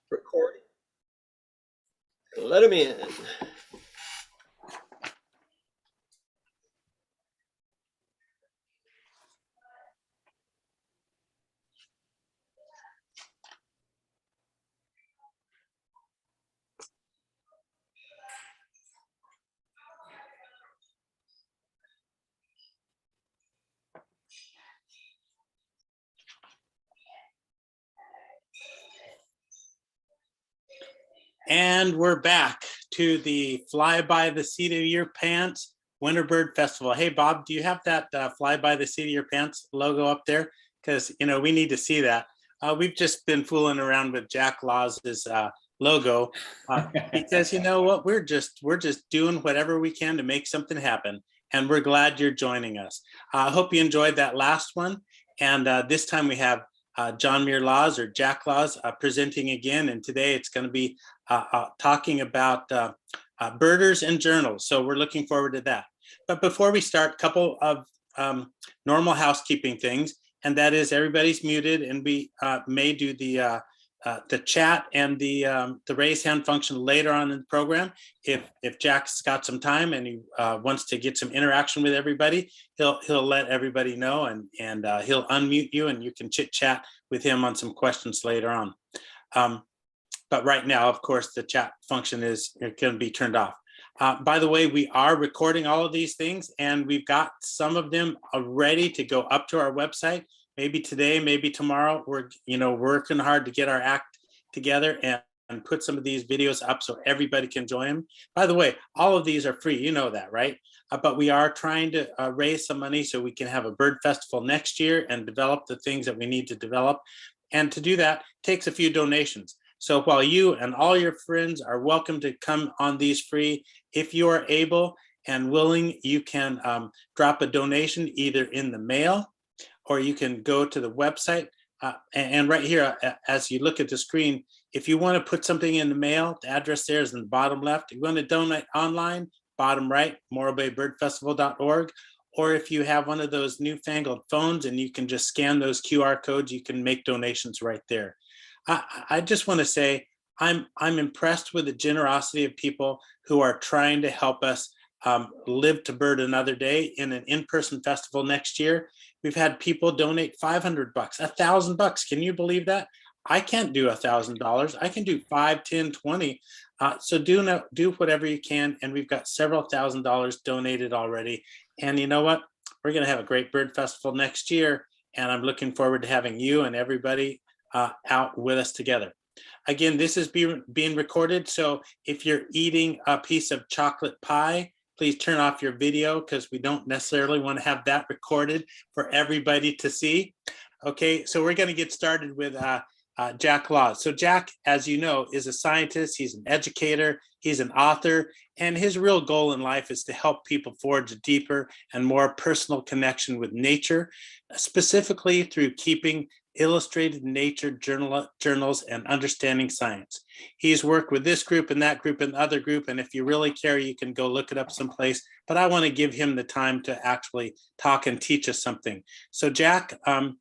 Recording. Let him in. And we're back to the Fly by the Seat of Your Pants Winter Bird Festival. Hey, Bob, do you have that Fly by the Seat of Your Pants logo up there? Because, we need to see that. We've just been fooling around with Jack Laws's logo because you know what? We're just doing whatever we can to make something happen. And we're glad you're joining us. I hope you enjoyed that last one. And this time we have John Muir Laws or Jack Laws presenting again. And today it's going to be talking about birders and journals. So we're looking forward to that. But before we start, a couple of normal housekeeping things, and that is everybody's muted, and we may do the chat and the raise hand function later on in the program. If Jack's got some time and he wants to get some interaction with everybody, he'll let everybody know, and he'll unmute you, and you can chit chat with him on some questions later on. But right now, of course, the chat function is going to be turned off. By the way, we are recording all of these things, and we've got some of them ready to go up to our website. Maybe today, maybe tomorrow. We're working hard to get our act together and put some of these videos up so everybody can join them. By the way, all of these are free. You know that, right? But we are trying to raise some money so we can have a bird festival next year and develop the things that we need to develop. And to do that takes a few donations. So while you and all your friends are welcome to come on these free, if you are able and willing, you can drop a donation either in the mail, or you can go to the website. And right here, as you look at the screen, if you want to put something in the mail, the address there is in the bottom left. If you want to donate online, bottom right, morrowbaybirdfestival.org. Or if you have one of those newfangled phones and you can just scan those QR codes, you can make donations right there. I just want to say I'm impressed with the generosity of people who are trying to help us live to bird another day in an in-person festival next year. We've had people donate $500, $1,000. Can you believe that? I can't do $1,000. I can do 5, 10, 20. So do whatever you can. And we've got several $1,000s donated already. And you know what? We're going to have a great bird festival next year. And I'm looking forward to having you and everybody out with us together. Again, this is being recorded. So if you're eating a piece of chocolate pie, please turn off your video because we don't necessarily want to have that recorded for everybody to see. Okay, so we're going to get started with Jack Laws. So Jack, as you know, is a scientist. He's an educator. He's an author. And his real goal in life is to help people forge a deeper and more personal connection with nature, specifically through keeping illustrated nature journals and understanding science. He's worked with this group and that group and the other group, and if you really care, you can go look it up someplace, but I want to give him the time to actually talk and teach us something. So Jack, I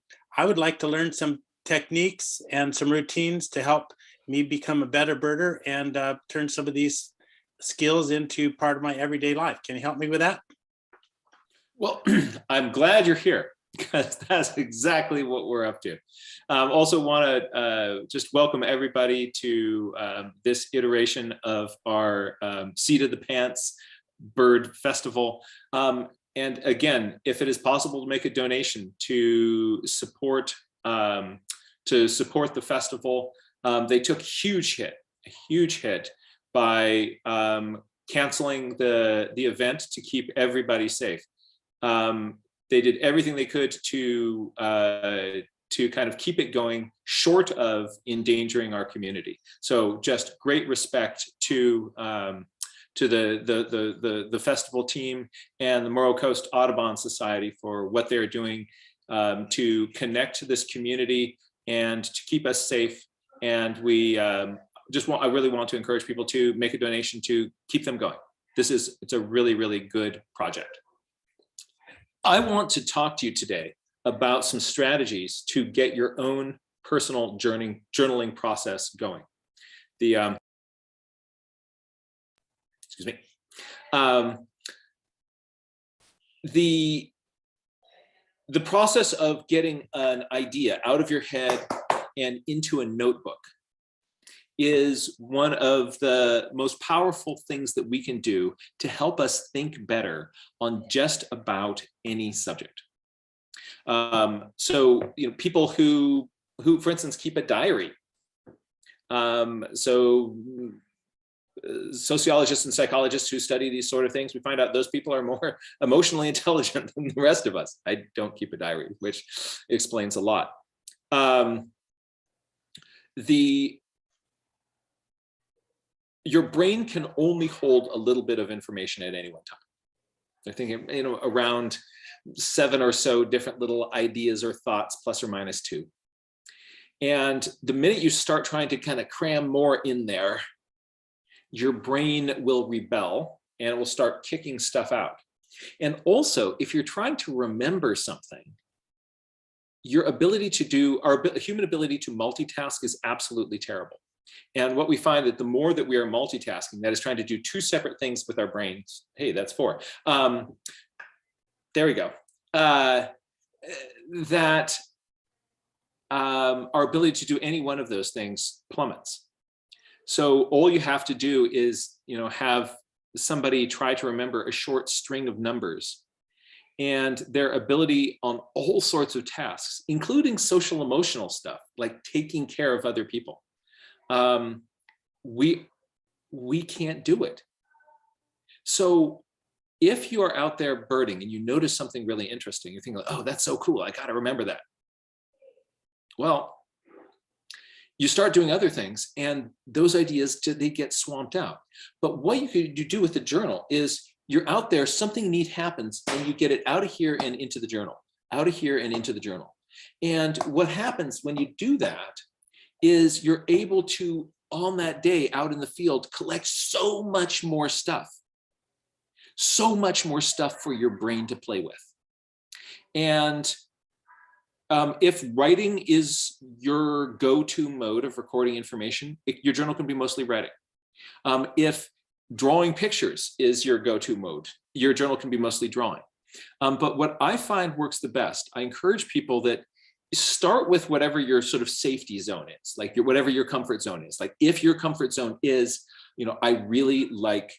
would like to learn some techniques and some routines to help me become a better birder and turn some of these skills into part of my everyday life. Can you help me with that? Well, I'm glad you're here, because that's exactly what we're up to. Also want to just welcome everybody to this iteration of our Seat of the Pants Bird Festival. And again, if it is possible to make a donation to support the festival, they took a huge hit by canceling the event to keep everybody safe. They did everything they could to kind of keep it going, short of endangering our community. So just great respect to the festival team and the Morrow Coast Audubon Society for what they're doing to connect to this community and to keep us safe. And I really want to encourage people to make a donation to keep them going. It's a really, really good project. I want to talk to you today about some strategies to get your own personal journaling process going. excuse me, the process of getting an idea out of your head and into a notebook is one of the most powerful things that we can do to help us think better on just about any subject. So, people who, for instance, keep a diary. Sociologists and psychologists who study these sort of things, we find out those people are more emotionally intelligent than the rest of us. I don't keep a diary, which explains a lot. Your brain can only hold a little bit of information at any one time. I think, around 7 or so different little ideas or thoughts, plus or minus 2. And the minute you start trying to kind of cram more in there, your brain will rebel and it will start kicking stuff out. And also, if you're trying to remember something, your ability to do, our human ability to multitask is absolutely terrible. And what we find that the more that we are multitasking, that is trying to do 2 separate things with our brains. Hey, that's 4. There we go. That our ability to do any one of those things plummets. So all you have to do is, have somebody try to remember a short string of numbers, and their ability on all sorts of tasks, including social emotional stuff, like taking care of other people. We can't do it. So if you are out there birding and you notice something really interesting, you think, oh, that's so cool, I got to remember that. Well, you start doing other things and those ideas, they get swamped out. But what you do with the journal is you're out there, something neat happens and you get it out of here and into the journal, out of here and into the journal. And what happens when you do that is you're able to, on that day out in the field, collect so much more stuff for your brain to play with. And if writing is your go-to mode of recording information, your journal can be mostly writing. If drawing pictures is your go-to mode, your journal can be mostly drawing. But what I find works the best, I encourage people that start with whatever your sort of safety zone is, like whatever your comfort zone is. Like if your comfort zone is, I really like,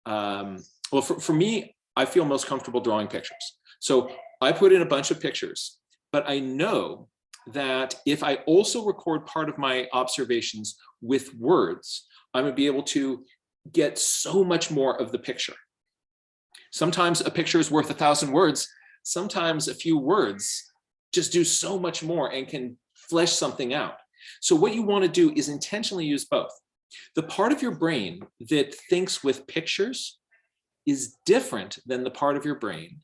well, for me, I feel most comfortable drawing pictures. So I put in a bunch of pictures, but I know that if I also record part of my observations with words, I'm gonna be able to get so much more of the picture. Sometimes a picture is worth 1,000 words. Sometimes a few words just do so much more and can flesh something out. So what you want to do is intentionally use both. The part of your brain that thinks with pictures is different than the part of your brain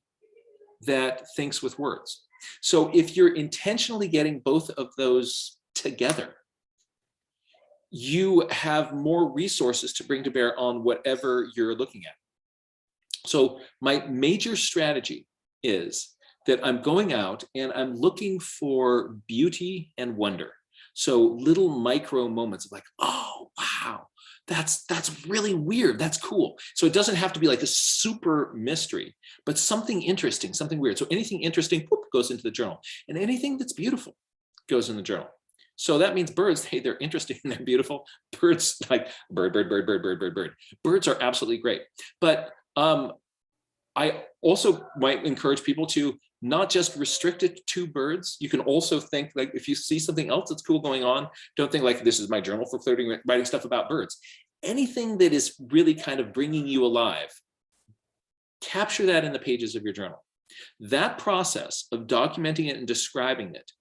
that thinks with words. So if you're intentionally getting both of those together, you have more resources to bring to bear on whatever you're looking at. So my major strategy is that I'm going out and I'm looking for beauty and wonder. So little micro moments of like, oh, wow, that's really weird, that's cool. So it doesn't have to be like a super mystery, but something interesting, something weird. So anything interesting, whoop, goes into the journal. And anything that's beautiful goes in the journal. So that means birds, hey, they're interesting and they're beautiful. Birds, like bird. Birds are absolutely great. But I also might encourage people to not just restrict it to birds. You can also think, like, if you see something else that's cool going on, don't think like this is my journal for flirting, writing stuff about birds. Anything that is really kind of bringing you alive, capture that in the pages of your journal. That process of documenting it and describing it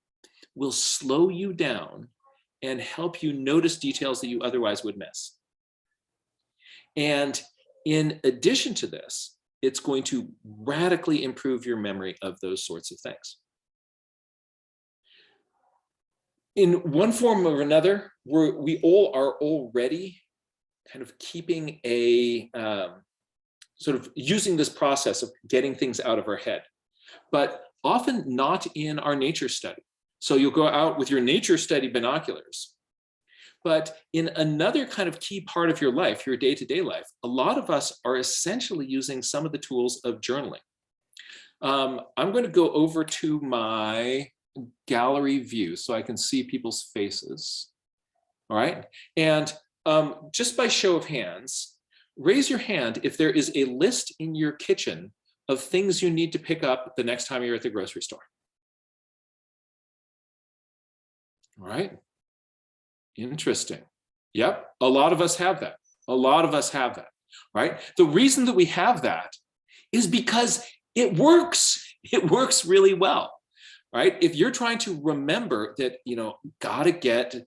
will slow you down and help you notice details that you otherwise would miss. And in addition to this, it's going to radically improve your memory of those sorts of things. In one form or another, we all are already kind of keeping a sort of using this process of getting things out of our head, but often not in our nature study. So you'll go out with your nature study binoculars, But in another kind of key part of your life, your day-to-day life, a lot of us are essentially using some of the tools of journaling. I'm going to go over to my gallery view so I can see people's faces. All right. And just by show of hands, raise your hand if there is a list in your kitchen of things you need to pick up the next time you're at the grocery store. All right. Interesting. Yep. A lot of us have that. A lot of us have that. Right. The reason that we have that is because it works. It works really well. Right. If you're trying to remember that, you know, gotta get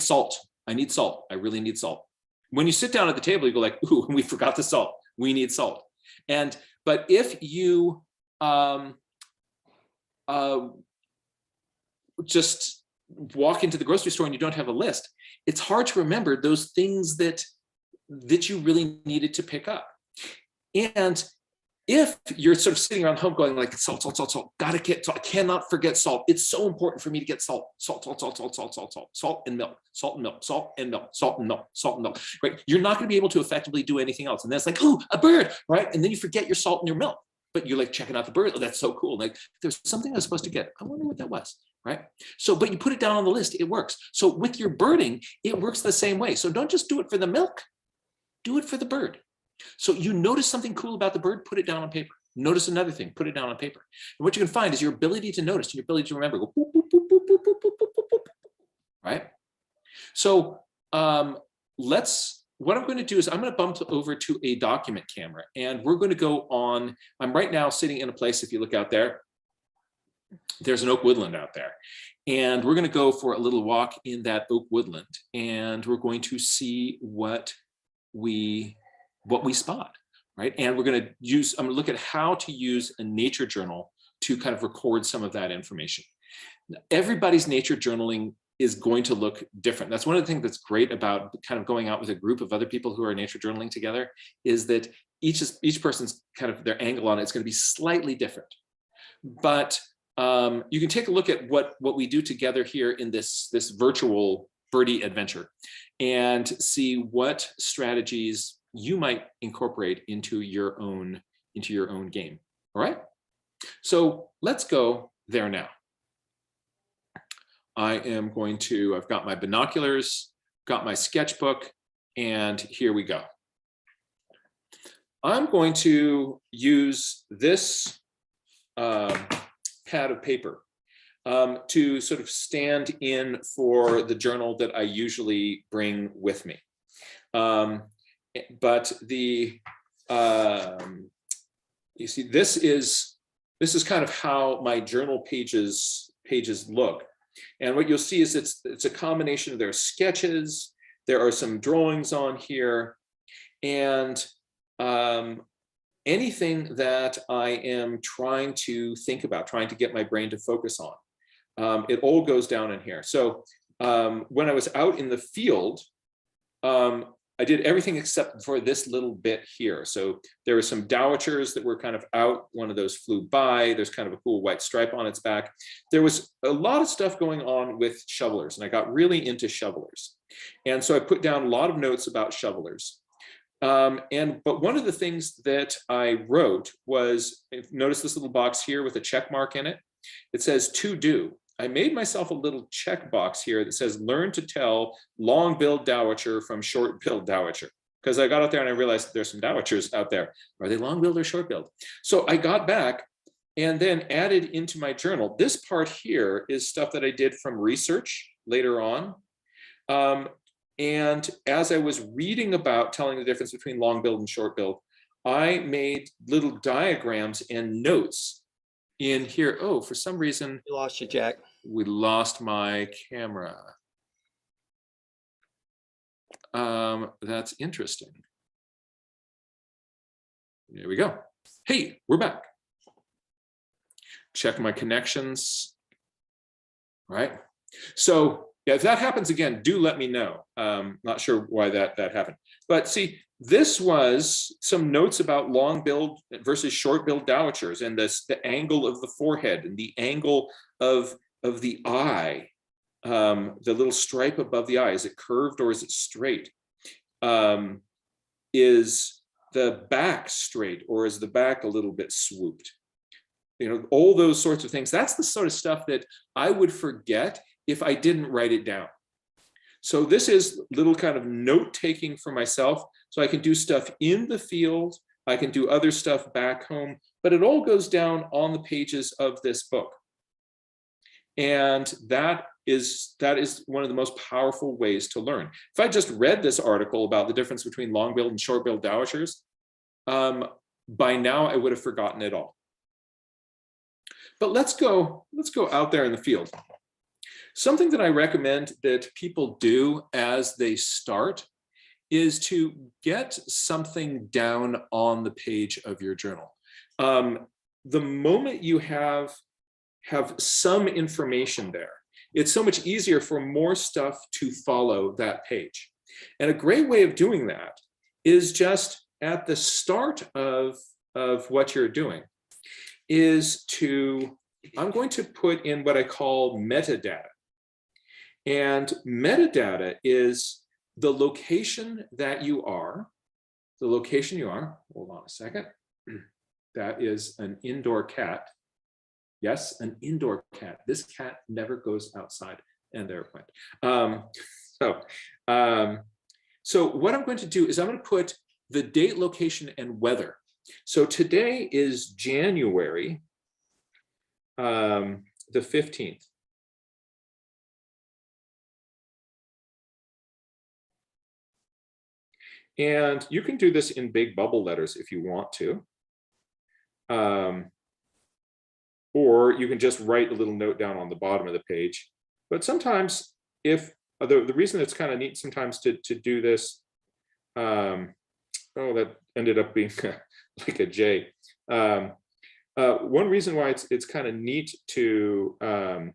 salt. I need salt. I really need salt. When you sit down at the table, you go like, ooh, we forgot the salt. We need salt. But if you just walk into the grocery store and you don't have a list, it's hard to remember those things that you really needed to pick up. And if you're sort of sitting around home going like, salt, salt, salt, salt, gotta get salt, I cannot forget salt. It's so important for me to get salt, salt, salt, salt, salt, salt, salt, salt, salt and milk, salt and milk, salt and milk, salt and milk, salt and milk, right? You're not gonna be able to effectively do anything else. And that's like, oh, a bird, right? And then you forget your salt and your milk, but you're like checking out the bird. Oh, that's so cool. Like there's something I was supposed to get. I wonder what that was, right? So, but you put it down on the list, it works. So with your birding, it works the same way. So don't just do it for the milk, do it for the bird. So you notice something cool about the bird, put it down on paper. Notice another thing, put it down on paper. And what you can find is your ability to notice, your ability to remember, go boop, boop, boop, boop, boop, boop, boop, boop, boop, boop, right? So what I'm going to do is I'm going to bump over to a document camera and we're going to go on, I'm right now sitting in a place, if you look out there, there's an oak woodland out there. And we're going to go for a little walk in that oak woodland and we're going to see what we spot, right? And we're going to use, I'm going to look at how to use a nature journal to kind of record some of that information. Everybody's nature journaling is going to look different. That's one of the things that's great about kind of going out with a group of other people who are nature journaling together, is that each person's kind of their angle on it is going to be slightly different. But you can take a look at what we do together here in this virtual birdie adventure and see what strategies you might incorporate into your own game. All right, so let's go there now. I've got my binoculars, got my sketchbook, and here we go. I'm going to use this pad of paper to sort of stand in for the journal that I usually bring with me. But you see, this is kind of how my journal pages look. And what you'll see is it's a combination of their sketches, there are some drawings on here, and anything that I am trying to think about, trying to get my brain to focus on. It all goes down in here. So when I was out in the field, I did everything except for this little bit here. So there were some dowitchers that were kind of out. One of those flew by. There's kind of a cool white stripe on its back. There was a lot of stuff going on with shovelers, and I got really into shovelers. And so I put down a lot of notes about shovelers. But one of the things that I wrote was, notice this little box here with a check mark in it. It says to do. I made myself a little check box here that says learn to tell long-billed dowitcher from short-billed dowitcher. Because I got out there and I realized there's some dowitchers out there. Are they long-billed or short-billed? So I got back and then added into my journal. This part here is stuff that I did from research later on. And as I was reading about telling the difference between long-billed and short-billed, I made little diagrams and notes in here. Oh, for some reason, You lost you, Jack. we lost my camera. That's interesting. There we go. Hey, we're back. Check my connections. All right. So yeah, if that happens again, do let me know. Not sure why that happened. But see, this was some notes about long-billed versus short-billed dowitchers, and the angle of the forehead and the angle of the eye, the little stripe above the eye, is it curved or is it straight? Is the back straight or is the back a little bit swooped? You know, all those sorts of things. That's the sort of stuff that I would forget if I didn't write it down. So this is little kind of note taking for myself. So I can do stuff in the field, I can do other stuff back home, but it all goes down on the pages of this book. And that is one of the most powerful ways to learn. If I just read this article about the difference between long-billed and short-billed dowishers, by now I would have forgotten it all. But let's go out there in the field. Something that I recommend that people do as they start is to get something down on the page of your journal. The moment you have some information there, it's so much easier for more stuff to follow that page. And a great way of doing that is just at the start of what you're doing is I'm going to put in what I call metadata. And metadata is the location that you are, hold on a second. That is an indoor cat. Yes, an indoor cat. This cat never goes outside, and there it went. So what I'm going to do is I'm going to put the date, location, and weather. So today is January the 15th. And you can do this in big bubble letters if you want to. Or you can just write a little note down on the bottom of the page. But sometimes if, the reason it's kind of neat sometimes to do this, oh, that ended up being like a J. One reason why it's kind of neat to kind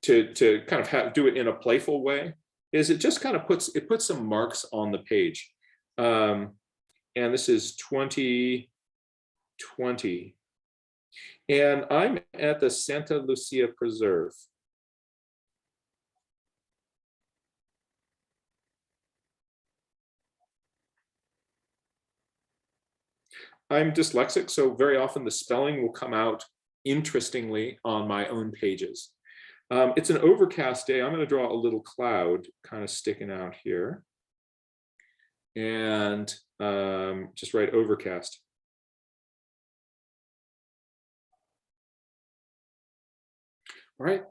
of do it in a playful way is it just kind of puts some marks on the page. And this is 2020. And I'm at the Santa Lucia Preserve. I'm dyslexic, so very often the spelling will come out interestingly on my own pages. It's an overcast day. I'm going to draw a little cloud kind of sticking out here. And just write overcast. All right.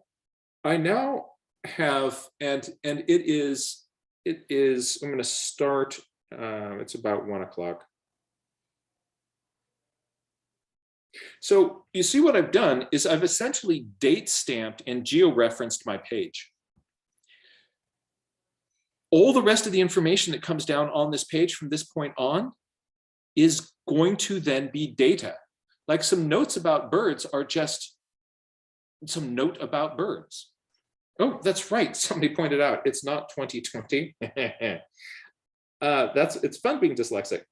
I now have, and it is, I'm going to start, it's about 1 o'clock. So you see what I've done is I've essentially date stamped and geo-referenced my page. All the rest of the information that comes down on this page from this point on is going to then be data. Like some notes about birds are just some note about birds. Oh, that's right. Somebody pointed out it's not 2020. It's fun being dyslexic.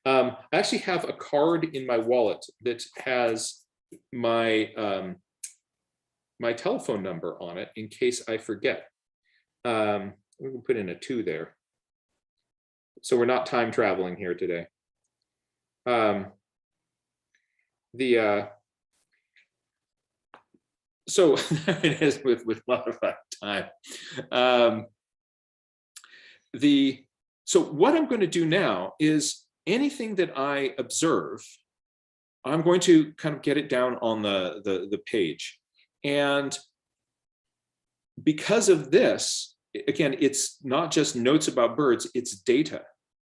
I actually have a card in my wallet that has my my telephone number on it in case I forget. We can put in a 2 there. So we're not time traveling here today. So it is with modified time. So what I'm going to do now is anything that I observe, I'm going to kind of get it down on the page. And because of this, again, it's not just notes about birds, it's data,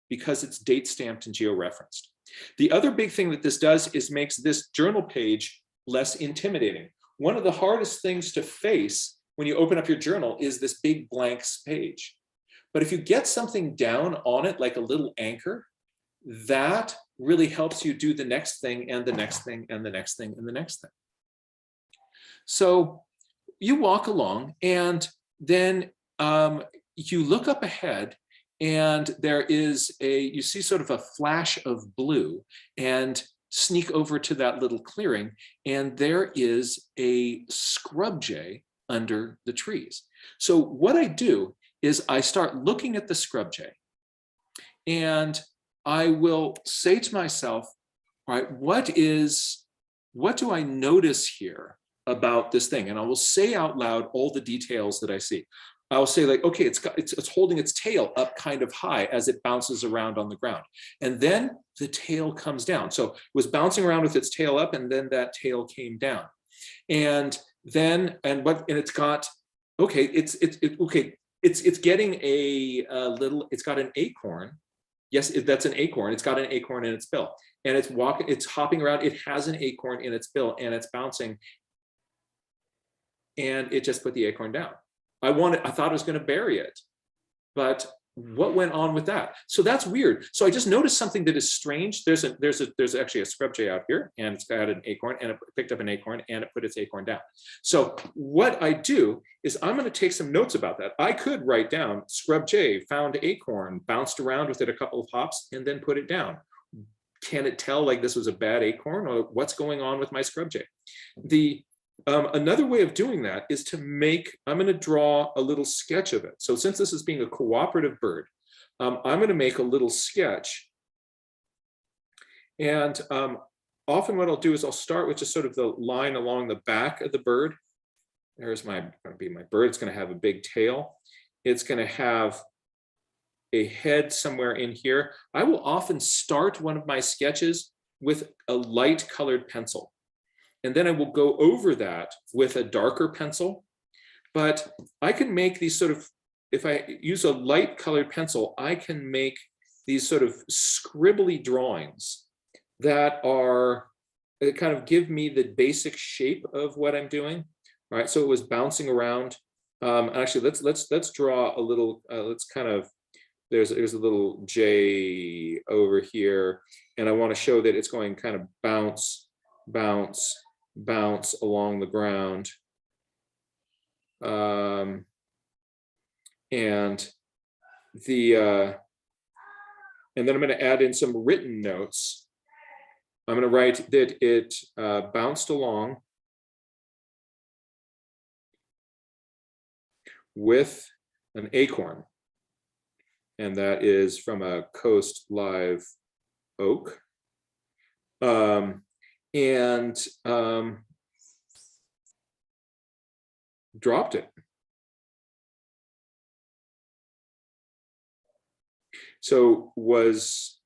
because it's date stamped and geo-referenced. The other big thing that this does is makes this journal page less intimidating. One of the hardest things to face when you open up your journal is this big blank page. But if you get something down on it, like a little anchor, that really helps you do the next thing and the next thing and the next thing and the next thing. So you walk along and then you look up ahead and there is you see sort of a flash of blue and sneak over to that little clearing and there is a scrub jay under the trees. So what I do is I start looking at the scrub jay, and I will say to myself, all right, what do I notice here about this thing? And I will say out loud all the details that I see. I'll say like, okay, it's holding its tail up kind of high as it bounces around on the ground. And then the tail comes down. So it was bouncing around with its tail up, and then that tail came down. And then, it's got, okay, it's getting it's got an acorn. Yes, that's an acorn. It's got an acorn in its bill, and it's hopping around. It has an acorn in its bill, and it's bouncing, and it just put the acorn down. I thought I was going to bury it, but what went on with that? So that's weird. So I just noticed something that is strange. There's actually a scrub jay out here, and it's got an acorn, and it picked up an acorn, and it put its acorn down. So what I do is I'm going to take some notes about that. I could write down scrub jay found acorn, bounced around with it a couple of hops, and then put it down. Can it tell like this was a bad acorn, or what's going on with my scrub jay? Another way of doing that is I'm going to draw a little sketch of it. So since this is being a cooperative bird, I'm going to make a little sketch. And often what I'll do is I'll start with just sort of the line along the back of the bird. There's going to be my bird. It's going to have a big tail. It's going to have a head somewhere in here. I will often start one of my sketches with a light colored pencil. And then I will go over that with a darker pencil. But I can make these sort of, if I use a light colored pencil, I can make these sort of scribbly drawings that kind of give me the basic shape of what I'm doing. All right, so it was bouncing around. Actually, let's draw a little, there's a little jay over here, and I want to show that it's going kind of bounce, bounce, bounce along the ground. And then I'm going to add in some written notes. I'm going to write that it bounced along with an acorn, and that is from a coast live oak. And dropped it. So was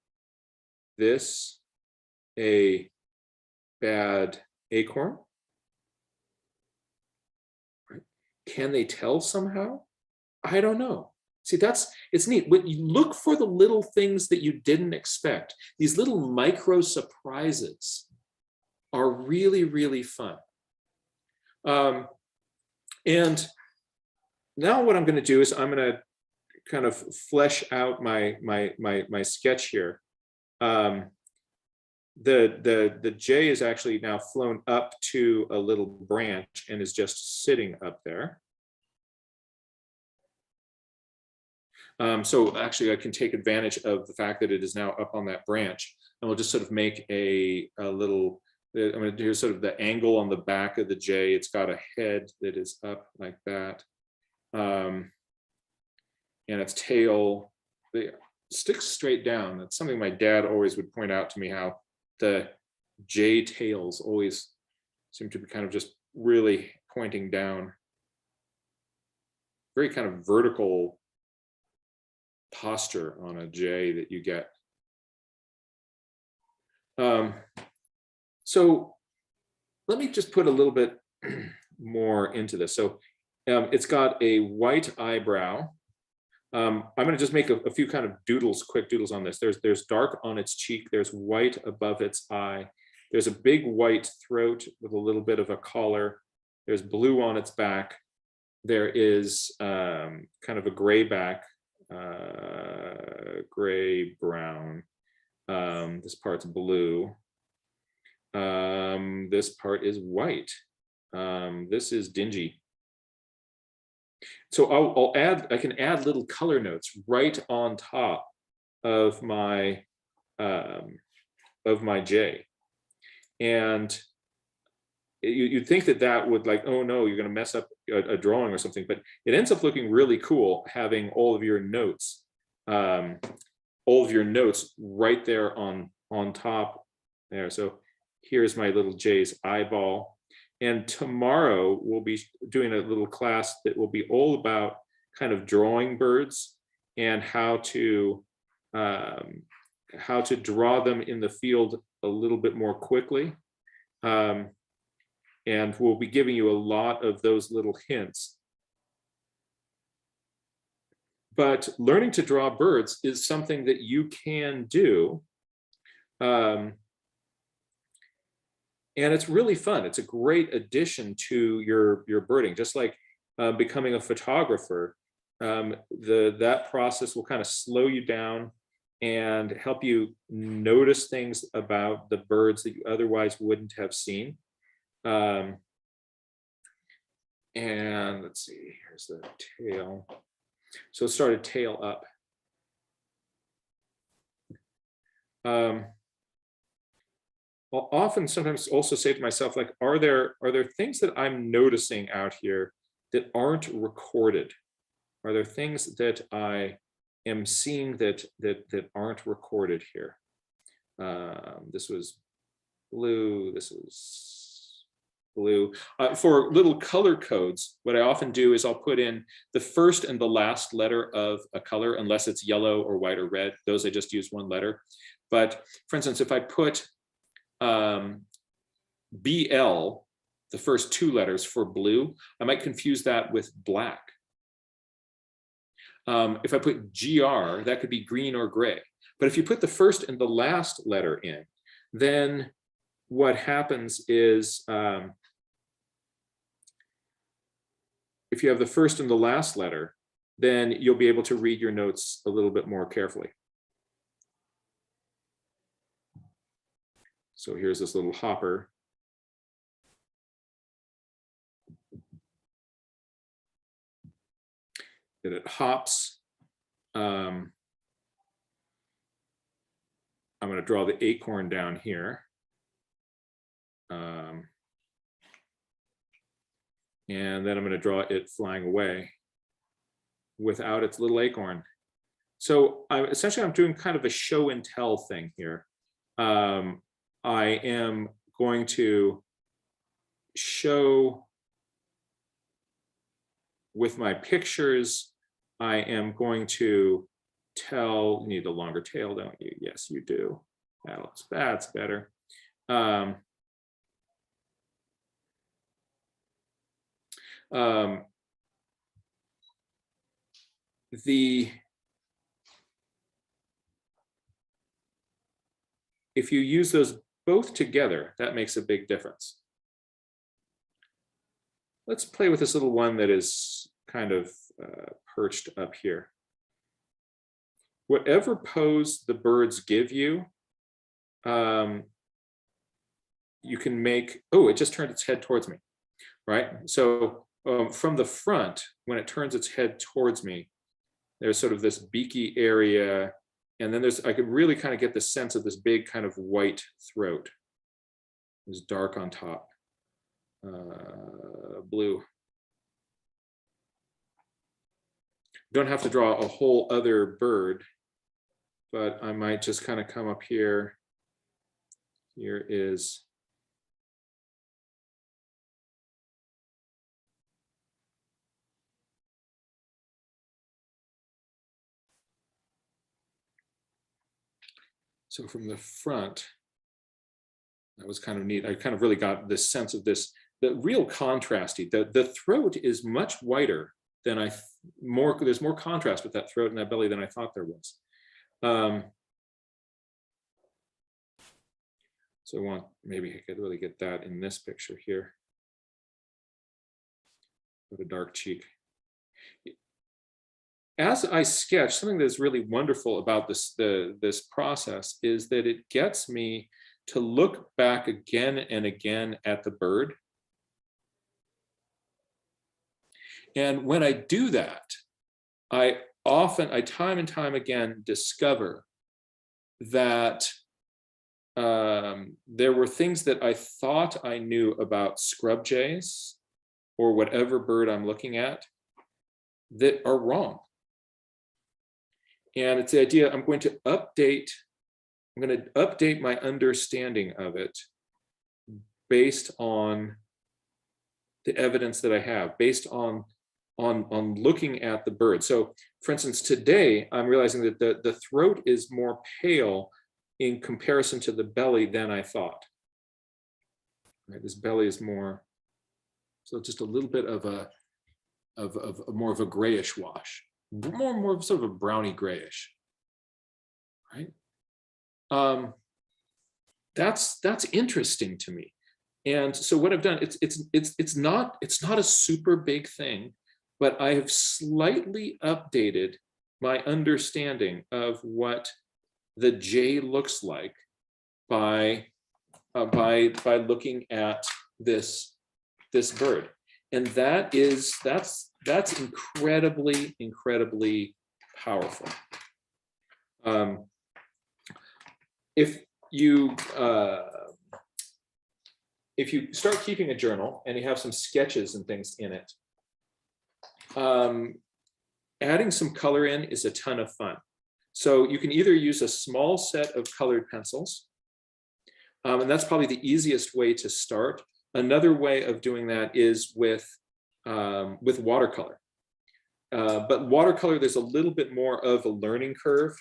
this a bad acorn? Can they tell somehow? I don't know. See, it's neat. When you look for the little things that you didn't expect, these little micro surprises are really, really fun. And now what I'm going to do is I'm going to kind of flesh out my sketch here. The jay is actually now flown up to a little branch and is just sitting up there. So actually I can take advantage of the fact that it is now up on that branch, and we'll just sort of make a little, I'm going to do sort of the angle on the back of the jay. It's got a head that is up like that. And its tail sticks straight down. That's something my dad always would point out to me, how the jay tails always seem to be kind of just really pointing down. Very kind of vertical posture on a jay that you get. So let me just put a little bit more into this. So it's got a white eyebrow. I'm going to just make a few kind of quick doodles on this. There's dark on its cheek. There's white above its eye. There's a big white throat with a little bit of a collar. There's blue on its back. There is kind of a gray back, gray brown. This part's blue. This part is white. This is dingy. So I can add little color notes right on top of my jay. And you'd think that that would like, oh no, you're going to mess up a drawing or something, but it ends up looking really cool having all of your notes right there on top there. So here's my little Jay's eyeball. And tomorrow we'll be doing a little class that will be all about kind of drawing birds and how to draw them in the field a little bit more quickly. And we'll be giving you a lot of those little hints. But learning to draw birds is something that you can do. And it's really fun. It's a great addition to your birding, just like becoming a photographer. That process will kind of slow you down and help you notice things about the birds that you otherwise wouldn't have seen. And let's see, here's the tail. So let's start a tail up. I'll often sometimes also say to myself, like, are there things that I'm noticing out here that aren't recorded? Are there things that I am seeing that aren't recorded here? This was blue, this is blue. For little color codes, what I often do is I'll put in the first and the last letter of a color, unless it's yellow or white or red. Those I just use one letter. But for instance, if I put BL, the first two letters for blue, I might confuse that with black. If I put GR, that could be green or gray. But if you put the first and the last letter in, then what happens is, if you have the first and the last letter, then you'll be able to read your notes a little bit more carefully. So here's this little hopper. And it hops. I'm going to draw the acorn down here. And then I'm going to draw it flying away without its little acorn. So essentially I'm doing kind of a show and tell thing here. I am going to show with my pictures. I am going to tell. You need a longer tail, don't you? Yes, you do. That's better. If you use those both together, that makes a big difference. Let's play with this little one that is kind of perched up here. Whatever pose the birds give you, you can make, oh, it just turned its head towards me, right? So from the front, when it turns its head towards me, there's sort of this beaky area, and then I could really kind of get the sense of this big kind of white throat. It's dark on top, blue. Don't have to draw a whole other bird, but I might just kind of come up here. Here is so from the front, that was kind of neat. I kind of really got this sense of this, the real contrasty. The throat is much whiter than there's more contrast with that throat and that belly than I thought there was. So maybe I could really get that in this picture here. With a dark cheek. As I sketch, something that's really wonderful about this process is that it gets me to look back again and again at the bird. And when I do that, I time and time again discover that there were things that I thought I knew about scrub jays or whatever bird I'm looking at that are wrong. And it's the idea I'm going to update my understanding of it based on the evidence that I have, based on looking at the bird. So for instance, today I'm realizing that the throat is more pale in comparison to the belly than I thought. Right, this belly is more, so just a little bit of more of a grayish wash, more sort of a browny grayish, right? That's interesting to me. And so what I've done, it's not a super big thing, but I have slightly updated my understanding of what the jay looks like by looking at this bird. And that's incredibly powerful. If you start keeping a journal and you have some sketches and things in it, adding some color in is a ton of fun. So you can either use a small set of colored pencils, and that's probably the easiest way to start. Another way of doing that is with watercolor. But watercolor, there's a little bit more of a learning curve.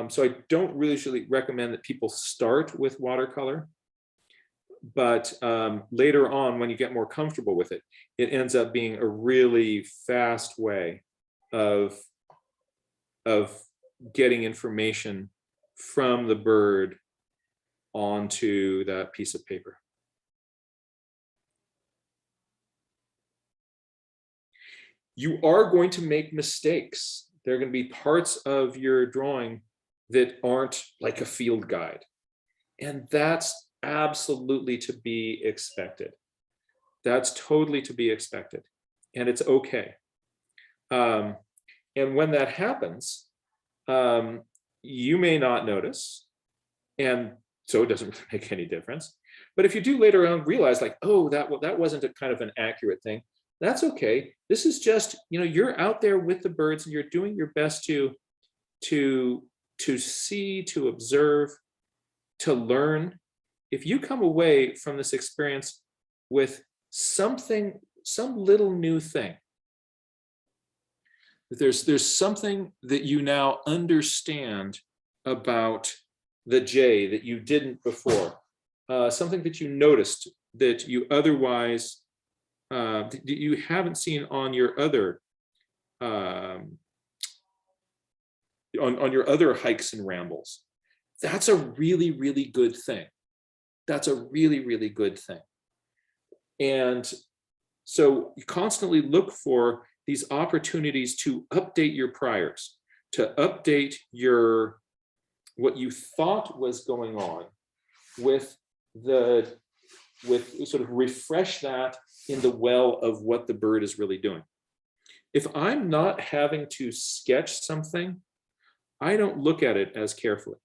So I don't really recommend that people start with watercolor. But later on, when you get more comfortable with it, it ends up being a really fast way of getting information from the bird onto that piece of paper. You are going to make mistakes. There are going to be parts of your drawing that aren't like a field guide. And that's absolutely to be expected. That's totally to be expected. And it's okay. And when that happens, you may not notice. And so it doesn't make any difference. But if you do later on realize like, oh, that wasn't a kind of an accurate thing, that's okay. This is just, you're out there with the birds and you're doing your best to see, to observe, to learn. If you come away from this experience with some little new thing, there's something that you now understand about the jay that you didn't before, something that you noticed that you otherwise that you haven't seen on your other on your other hikes and rambles. That's a really good thing. That's a really good thing. And so you constantly look for these opportunities to update your priors, to update what you thought was going on with sort of refresh that in the well of what the bird is really doing. If I'm not having to sketch something, I don't look at it as carefully.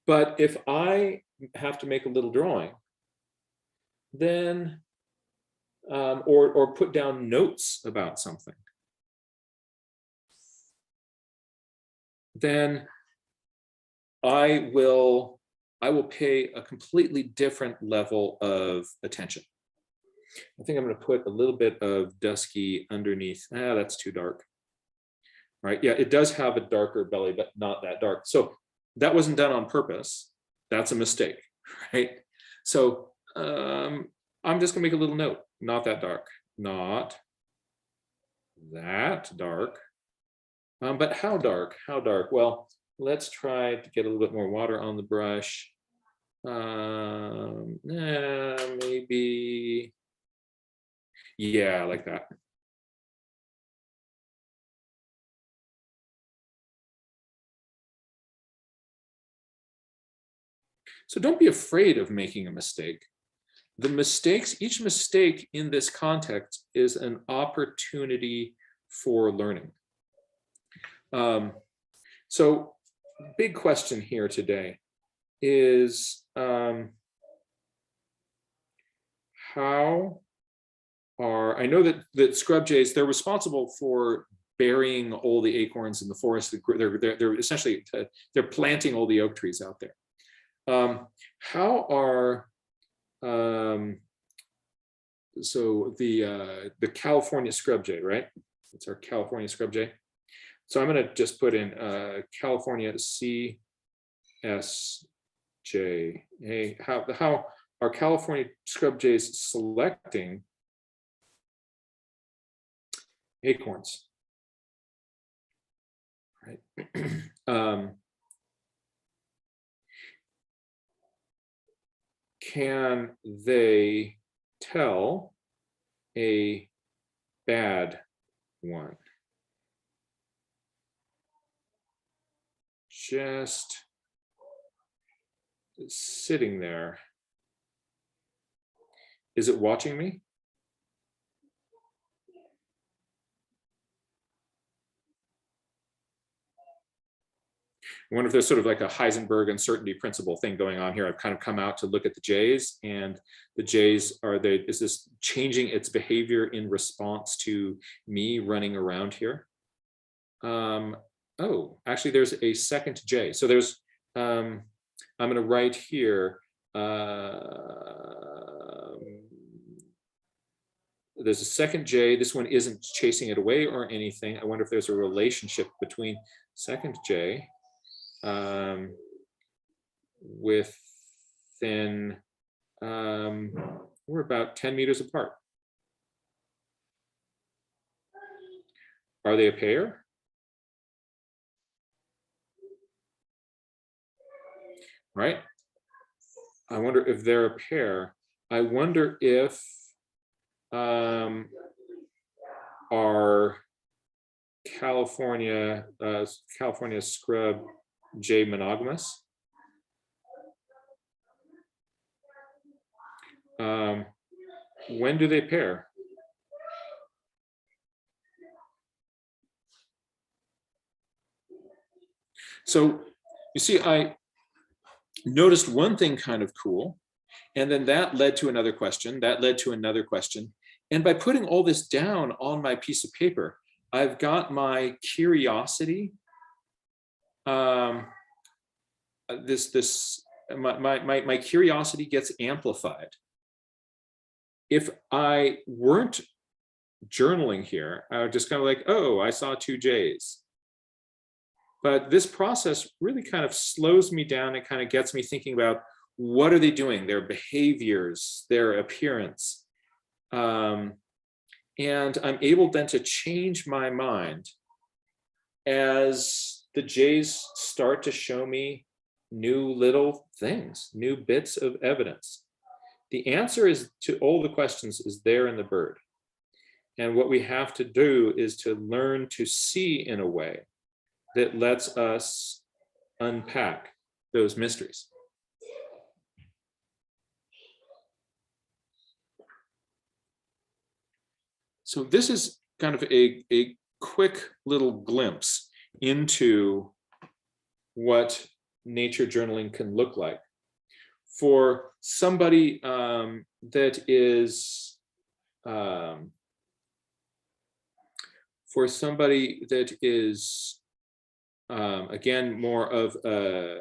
But if I have to make a little drawing, then, or put down notes about something, then I will pay a completely different level of attention. I think I'm going to put a little bit of dusky underneath. That's too dark. Right? Yeah, it does have a darker belly, but not that dark. So that wasn't done on purpose. That's a mistake, right? So I'm just gonna make a little note. Not that dark. Not that dark. But how dark? How dark? Well, let's try to get a little bit more water on the brush. Maybe, yeah, like that. So don't be afraid of making a mistake. Each mistake in this context is an opportunity for learning. So big question here today. is I know that scrub jays, they're responsible for burying all the acorns in the forest. They're essentially, they're planting all the oak trees out there. How are, so the California scrub jay, right? It's our California scrub jay. So I'm gonna just put in California CSJ. Hey, how are California scrub jays selecting acorns? Right. Can they tell a bad one? Just sitting there. Is it watching me? I wonder if there's sort of like a Heisenberg uncertainty principle thing going on here. I've kind of come out to look at the jays, and the jays is this changing its behavior in response to me running around here? Oh, actually there's a second jay. So there's, I'm gonna write here, there's a second jay. This one isn't chasing it away or anything. I wonder if there's a relationship between second jay within, we're about 10 meters apart. Are they a pair? Right? I wonder if they're a pair. I wonder if our California scrub jay monogamous? When do they pair? So you see, I noticed one thing kind of cool, and then that led to another question, that led to another question. And by putting all this down on my piece of paper, I've got my curiosity, my curiosity gets amplified. If I weren't journaling here, I would just kind of like, oh, I saw two jays. But this process really kind of slows me down. It kind of gets me thinking about what are they doing, their behaviors, their appearance. And I'm able then to change my mind as the jays start to show me new little things, new bits of evidence. The answer is to all the questions is there in the bird. And what we have to do is to learn to see in a way that lets us unpack those mysteries. So this is kind of a quick little glimpse into what nature journaling can look like. For somebody that is again, more of a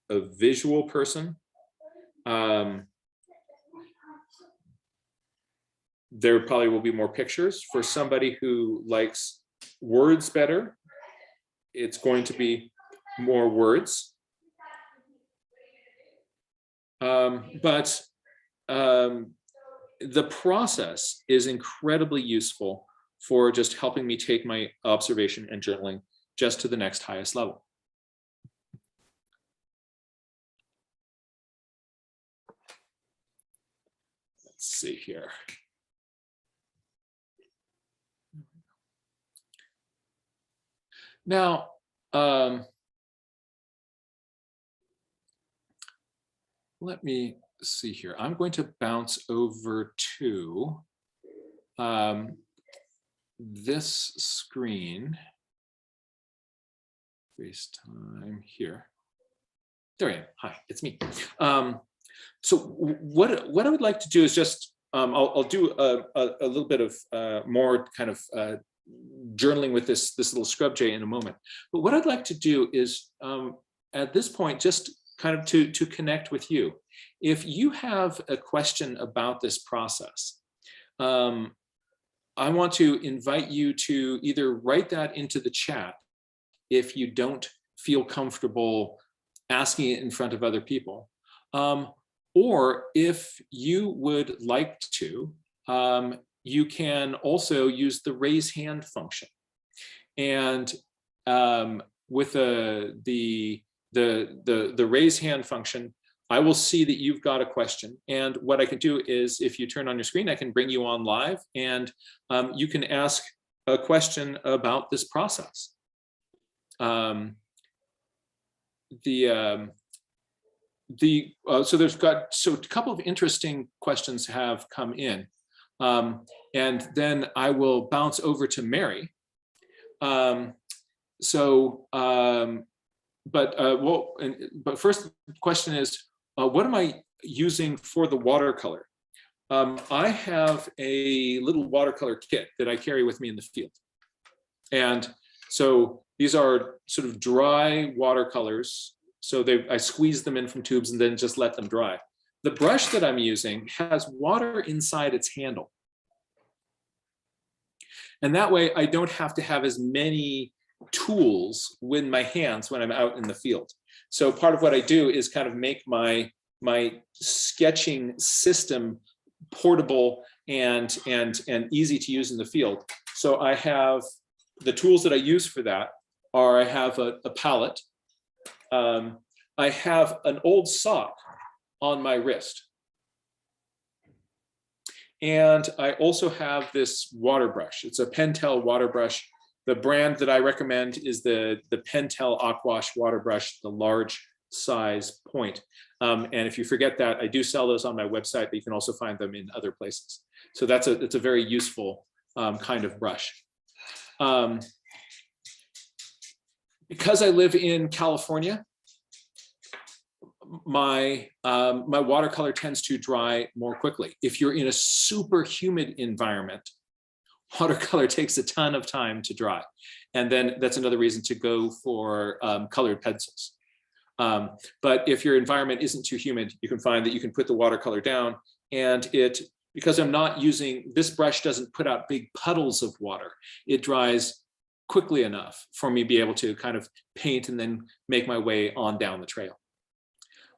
visual person, there probably will be more pictures. For somebody who likes words better, it's going to be more words. But the process is incredibly useful for just helping me take my observation and journaling just to the next highest level. Let's see here. Now, let me see here. I'm going to bounce over to this screen. FaceTime here. There I am. Hi, it's me. So what I would like to do is just, I'll do a little bit of more kind of journaling with this little scrub jay in a moment. But what I'd like to do is at this point, just kind of to connect with you. If you have a question about this process, I want to invite you to either write that into the chat if you don't feel comfortable asking it in front of other people. Or if you would like to, you can also use the raise hand function. And with the raise hand function, I will see that you've got a question. And what I can do is, if you turn on your screen, I can bring you on live, and you can ask a question about this process. So a couple of interesting questions have come in, and then I will bounce over to Mary. But first question is, what am I using for the watercolor? I have a little watercolor kit that I carry with me in the field, and so these are sort of dry watercolors. So I squeeze them in from tubes and then just let them dry. The brush that I'm using has water inside its handle. And that way I don't have to have as many tools with my hands when I'm out in the field. So part of what I do is kind of make my sketching system portable and easy to use in the field. So I have the tools that I use for that are, I have a palette. I have an old sock on my wrist. And I also have this water brush. It's a Pentel water brush. The brand that I recommend is the Pentel Aquash water brush, the large size point. And if you forget that, I do sell those on my website, but you can also find them in other places. So it's a very useful kind of brush. Because I live in California, my watercolor tends to dry more quickly. If you're in a super humid environment, watercolor takes a ton of time to dry. And then that's another reason to go for colored pencils. But if your environment isn't too humid, you can find that you can put the watercolor down, and because I'm not using, this brush doesn't put out big puddles of water, it dries quickly enough for me to be able to kind of paint and then make my way on down the trail.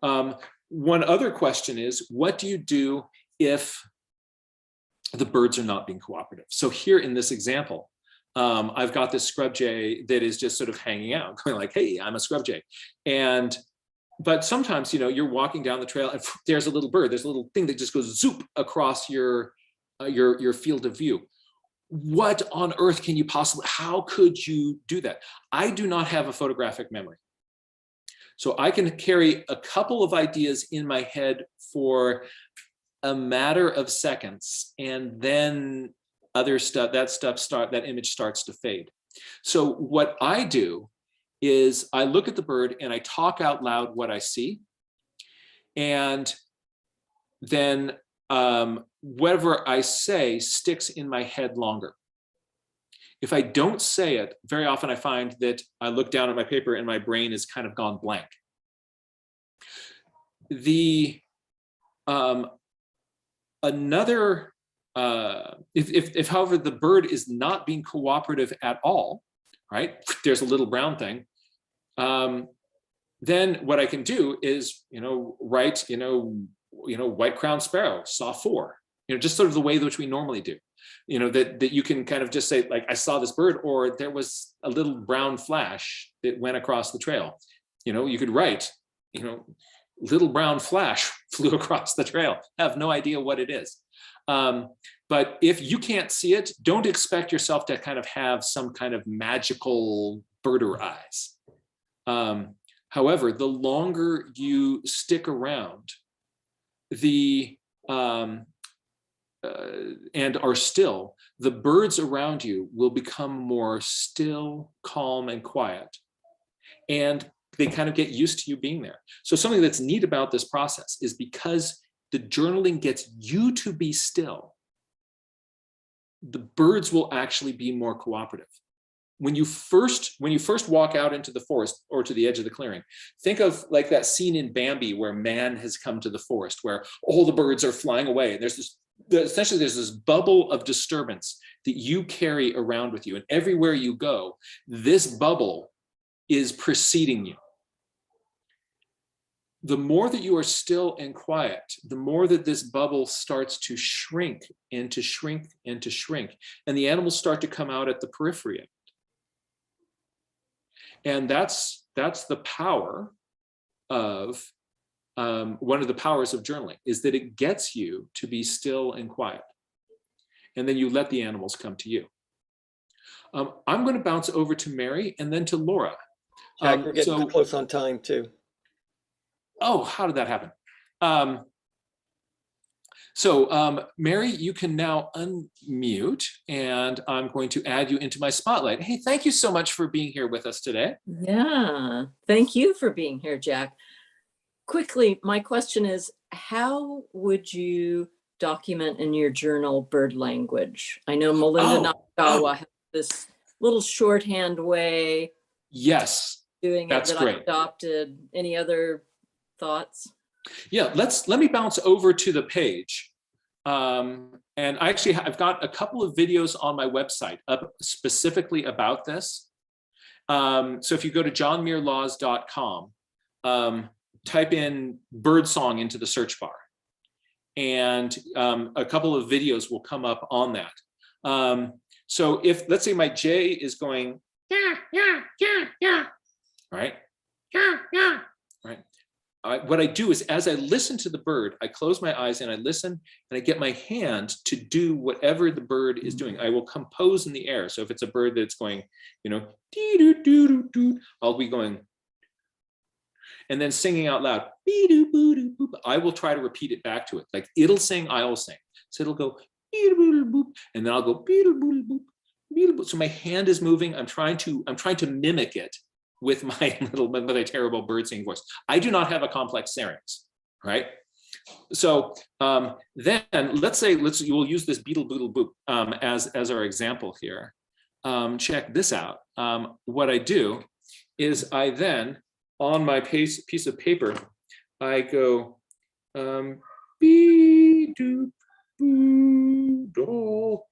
One other question is, what do you do if the birds are not being cooperative? So here in this example, I've got this scrub jay that is just sort of hanging out, going like, hey, I'm a scrub jay. But sometimes, you're walking down the trail and there's a little bird, there's a little thing that just goes zoop across your field of view. What on earth can you possibly, how could you do that? I do not have a photographic memory. So I can carry a couple of ideas in my head for a matter of seconds, and then that image starts to fade. So what I do is I look at the bird and I talk out loud what I see, and then whatever I say sticks in my head longer. If I don't say it, very often I find that I look down at my paper and my brain is kind of gone blank. If however the bird is not being cooperative at all, right? There's a little brown thing. Then what I can do is, write, white crowned sparrow, saw 4, just sort of the way which we normally do. That you can kind of just say, like, I saw this bird, or there was a little brown flash that went across the trail. You could write, little brown flash flew across the trail. I have no idea what it is. But if you can't see it, don't expect yourself to kind of have some kind of magical birder eyes. However, the longer you stick around, and are still, the birds around you will become more still, calm, and quiet. And they kind of get used to you being there. So something that's neat about this process is because the journaling gets you to be still, the birds will actually be more cooperative. When you first walk out into the forest or to the edge of the clearing, think of like that scene in Bambi where man has come to the forest, where all the birds are flying away. And essentially there's this bubble of disturbance that you carry around with you. And everywhere you go, this bubble is preceding you. The more that you are still and quiet, the more that this bubble starts to shrink and to shrink and to shrink. And the animals start to come out at the periphery. And that's the power of, one of the powers of journaling, is that it gets you to be still and quiet. And then you let the animals come to you. I'm going to bounce over to Mary and then to Laura. Jack, we're getting close on time too. Oh, how did that happen? Mary, you can now unmute, and I'm going to add you into my spotlight. Hey, thank you so much for being here with us today. Yeah, thank you for being here, Jack. Quickly, my question is, how would you document in your journal bird language? I know Melinda Nakagawa has this little shorthand way. Yes, doing that's it that great. I adopted. Any other thoughts? Yeah, let me bounce over to the page. And I've got a couple of videos on my website up specifically about this. So if you go to johnmuirlaws.com, type in birdsong into the search bar, and a couple of videos will come up on that. So if, let's say my J is going, yeah, yeah, yeah, yeah, right? Yeah, yeah, right? What I do is, as I listen to the bird, I close my eyes and I listen, and I get my hand to do whatever the bird is doing. I will compose in the air. So if it's a bird that's going, dee doo doo doo doo, I'll be going, and then singing out loud, bee doo boo doo boop. I will try to repeat it back to it. Like it'll sing, I'll sing. So it'll go, bee doo boo doo boop, and then I'll go, bee doo boo doo boop, bee doo boop. So my hand is moving. I'm trying to mimic it with my terrible bird singing voice. I do not have a complex larynx, right? So then we'll use this beetle boodle boop as our example here. Check this out. What I do is I then, on my piece of paper, I go bee doop boo doll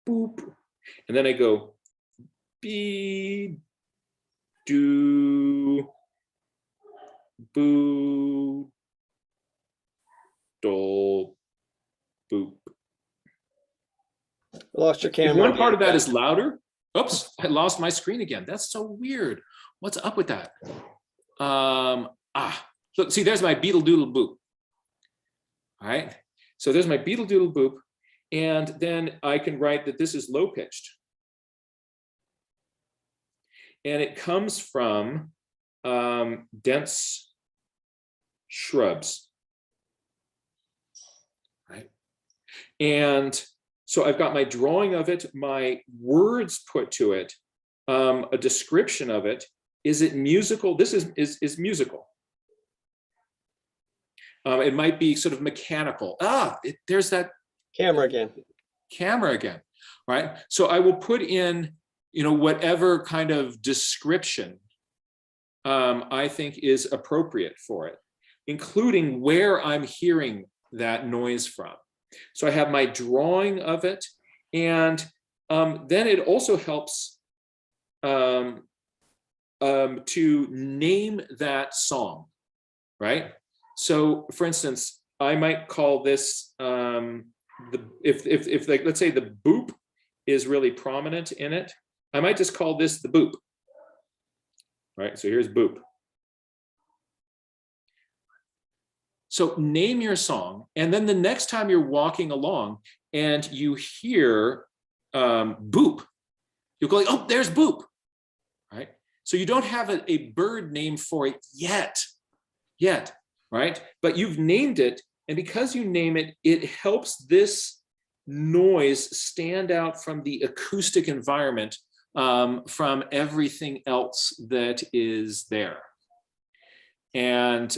boop, and then I go bee do boo dole boop. Lost your camera. If one part of that is louder. Oops, I lost my screen again. That's so weird. What's up with that? So see, there's my beetle doodle boop. All right. So there's my beetle doodle boop. And then I can write that this is low pitched. And it comes from dense shrubs, right? And so I've got my drawing of it, my words put to it, a description of it. Is it musical? This is musical. It might be sort of mechanical. There's that camera again. Camera again, right? So I will put in, whatever kind of description I think is appropriate for it, including where I'm hearing that noise from. So I have my drawing of it, and then it also helps to name that song, right? So for instance, I might call this, if like, let's say the boop is really prominent in it, I might just call this the boop. Right, so here's boop. So name your song, and then the next time you're walking along and you hear boop, you'll go like, oh, there's boop, right? So you don't have a bird name for it yet, right? But you've named it, and because you name it, it helps this noise stand out from the acoustic environment, from everything else that is there. And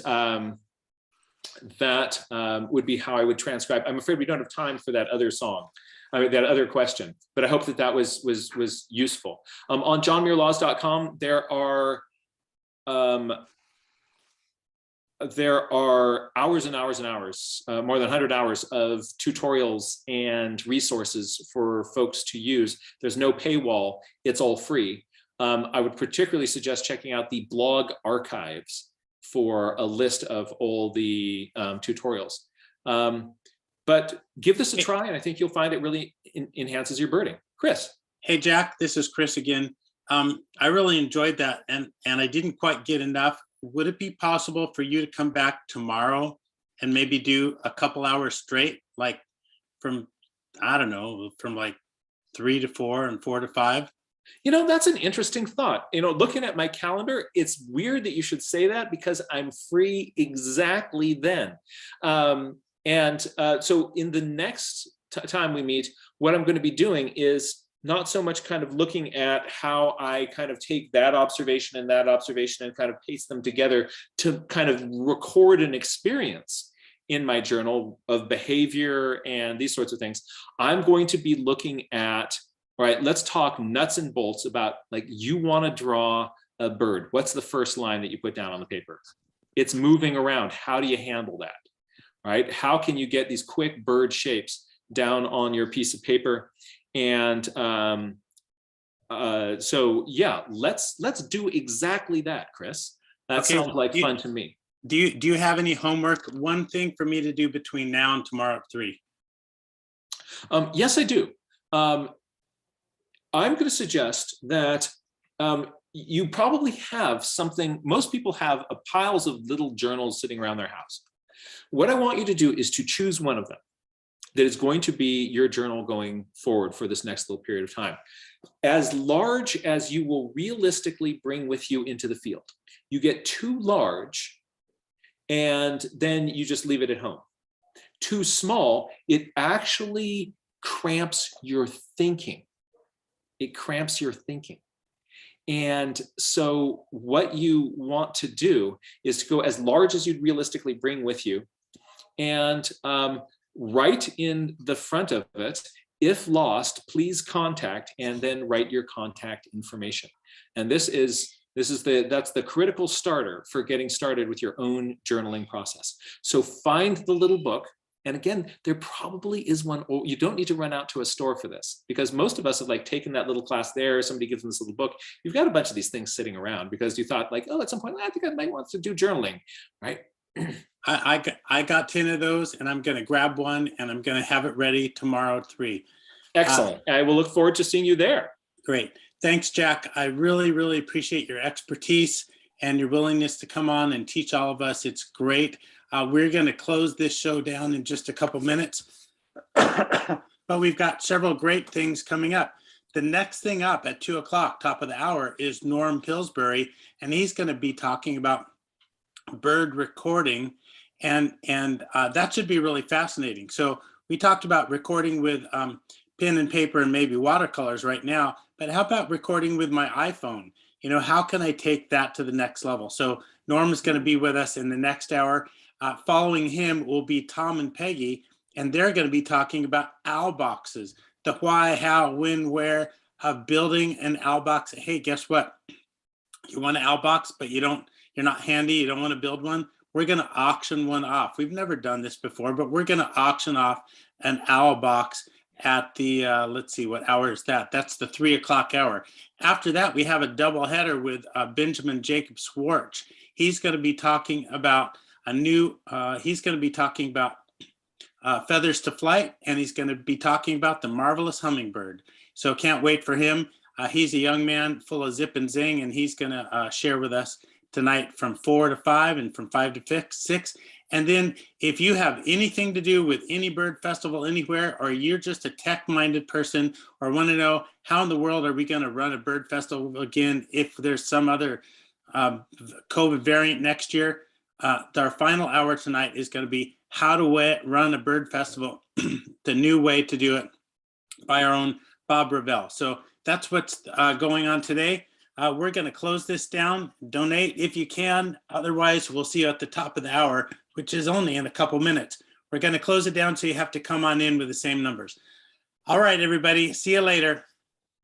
that would be how I would transcribe. I'm afraid we don't have time for that other song, that other question, but I hope that that was useful. On johnmuirlaws.com, there are hours and hours and hours, more than 100 hours of tutorials and resources for folks to use. There's no paywall, it's all free. I would particularly suggest checking out the blog archives for a list of all the tutorials. But give this a try, and I think you'll find it really enhances your birding. Chris. Hey, Jack, this is Chris again. I really enjoyed that, and I didn't quite get enough. Would it be possible for you to come back tomorrow and maybe do a couple hours straight, like from, I don't know, from like 3 to 4 and 4 to 5? You know, that's an interesting thought. You know, looking at my calendar, it's weird that you should say that because I'm free exactly then. So in the next time we meet, what I'm going to be doing is not so much kind of looking at how I kind of take that observation and kind of paste them together to kind of record an experience in my journal of behavior and these sorts of things. I'm going to be looking at, all right, let's talk nuts and bolts about, like, you want to draw a bird. What's the first line that you put down on the paper? It's moving around. How do you handle that? Right? How can you get these quick bird shapes down on your piece of paper? And so yeah, let's do exactly that, Chris. That sounds like fun to me. Do you have any homework? One thing for me to do between now and tomorrow at 3. Yes, I do. I'm going to suggest that you probably have something. Most people have piles of little journals sitting around their house. What I want you to do is to choose one of them that is going to be your journal going forward for this next little period of time, as large as you will realistically bring with you into the field. You get too large, and then you just leave it at home. Too small, it actually cramps your thinking. It cramps your thinking. And so what you want to do is to go as large as you'd realistically bring with you, and write in the front of it, if lost, please contact, and then write your contact information. And that's the critical starter for getting started with your own journaling process. So find the little book. And again, there probably is one. You don't need to run out to a store for this, because most of us have like taken that little class there. Somebody gives them this little book. You've got a bunch of these things sitting around because you thought, like, oh, at some point, I think I might want to do journaling, right? I got 10 of those, and I'm going to grab one, and I'm going to have it ready tomorrow at 3. Excellent. I will look forward to seeing you there. Great. Thanks, Jack. I really, really appreciate your expertise and your willingness to come on and teach all of us. It's great. We're going to close this show down in just a couple minutes, but we've got several great things coming up. The next thing up at 2 o'clock, top of the hour, is Norm Pillsbury, and he's going to be talking about bird recording, and that should be really fascinating. So we talked about recording with pen and paper and maybe watercolors right now, but how about recording with my iPhone? You know, how can I take that to the next level? So Norm is going to be with us in the next hour. Following him will be Tom and Peggy, and they're going to be talking about owl boxes, the why, how, when, where of building an owl box. Hey, guess what? You want an owl box, but you're not handy, you don't want to build one? We're going to auction one off. We've never done this before, but we're going to auction off an owl box at the, let's see, what hour is that? That's the 3 o'clock hour. After that, we have a double header with Benjamin Jacob Schwartz. He's going to be talking about feathers to flight, and he's going to be talking about the marvelous hummingbird. So can't wait for him. He's a young man full of zip and zing, and he's going to share with us tonight from 4 to 5 and from 5 to 6. And then if you have anything to do with any bird festival anywhere, or you're just a tech-minded person, or want to know how in the world are we going to run a bird festival again if there's some other COVID variant next year, our final hour tonight is going to be how to run a bird festival, the new way to do it, by our own Bob Ravel. So that's what's going on today. We're going to close this down. Donate if you can. Otherwise, we'll see you at the top of the hour, which is only in a couple minutes. We're going to close it down so you have to come on in with the same numbers. All right, everybody. See you later.